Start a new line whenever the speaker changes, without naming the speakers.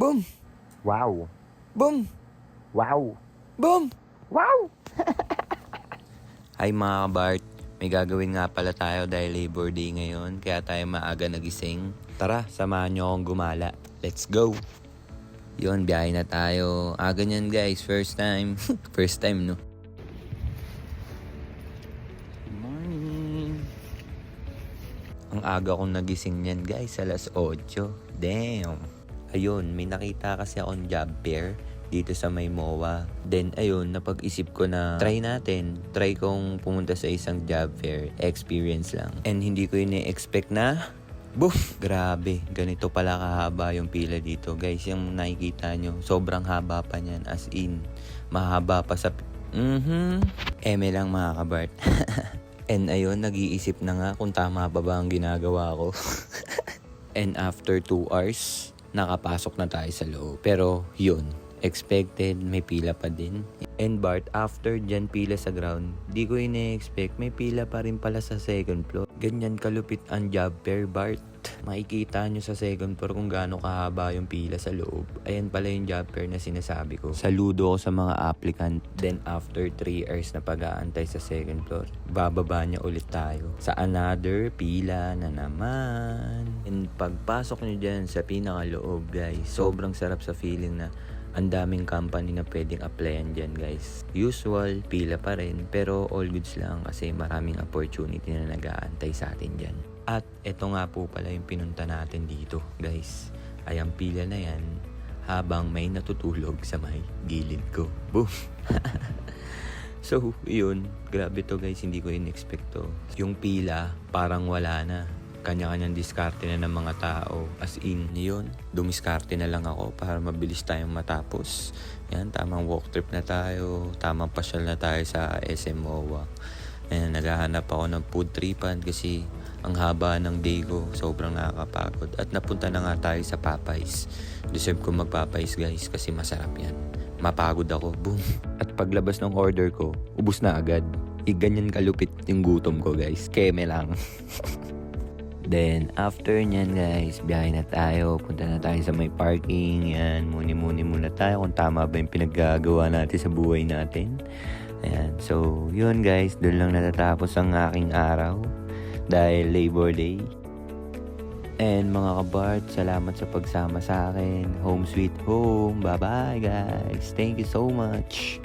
Boom!
Wow!
Boom!
Wow!
Boom!
Wow!
Hi mga kabart, may gagawin nga pala tayo dahil Labor Day ngayon, kaya tayo maaga nagising. Tara, samahan nyo akong gumala. Let's go! Yun, biyahe na tayo. Aga nyan guys, first time. First time, no? Good morning! Ang aga kong nagising nyan guys, alas 8. Damn! Ayun, may nakita kasi akong job fair dito sa may MOA. Then ayun, napag-isip ko na try natin. Try kong pumunta sa isang job fair. Experience lang. And hindi ko ini-expect na boom! Grabe, ganito pala kahaba yung pila dito. Guys, yung nakikita nyo, sobrang haba pa niyan. As in, mahaba pa sa... Eme lang mga kabart. And ayun, nag-iisip na nga kung tama ba ang ginagawa ko. And after 2 hours, nakapasok na tayo sa loob. Pero yun, expected, may pila pa din. And Bart, after dyan pila sa ground, di ko ine-expect may pila pa rin pala sa second floor. Ganyan kalupit ang job fair, Bart. Makikita nyo sa second floor kung gaano kahaba yung pila sa loob. Ayan pala yung job fair na sinasabi ko. Saludo ko sa mga applicant. Then after 3 hours na pag-aantay sa second floor, bababa niya ulit tayo sa another pila na naman. And pagpasok nyo dyan sa pinakaloob guys, sobrang sarap sa feeling na ang daming company na pwedeng applyan dyan guys. Usual, pila pa rin, pero all goods lang kasi maraming opportunity na nag-aantay sa atin dyan. At eto nga po pala yung pinunta natin dito guys. Ay ang pila na yan habang may natutulog sa may gilid ko. Boom! So, yun. Grabe to guys, hindi ko in-expect to. Yung pila, parang wala na. Kanya-kanyang diskarte na ng mga tao. As in, yun, dumiskarte na lang ako para mabilis tayong matapos. Yan, tamang walk trip na tayo. Tamang pasyal na tayo sa SM MOA. Ayan, naghahanap ako ng food tripan kasi ang haba ng day ko. Sobrang nakakapagod. At napunta na nga tayo sa Popeyes. Deserve ko mag-Popeyes guys kasi masarap yan. Mapagod ako. Boom! At paglabas ng order ko, ubus na agad. Ganyan kalupit yung gutom ko guys. Keme lang. Then, after nyan guys, biyahe na tayo. Punta na tayo sa may parking. Yan, muni-muni muna tayo kung tama ba yung pinaggagawa natin sa buhay natin. Ayan, so yun guys, doon lang natatapos ang aking araw. Dahil Labor Day. And mga kabart, salamat sa pagsama sa akin. Home sweet home. Bye-bye guys. Thank you so much.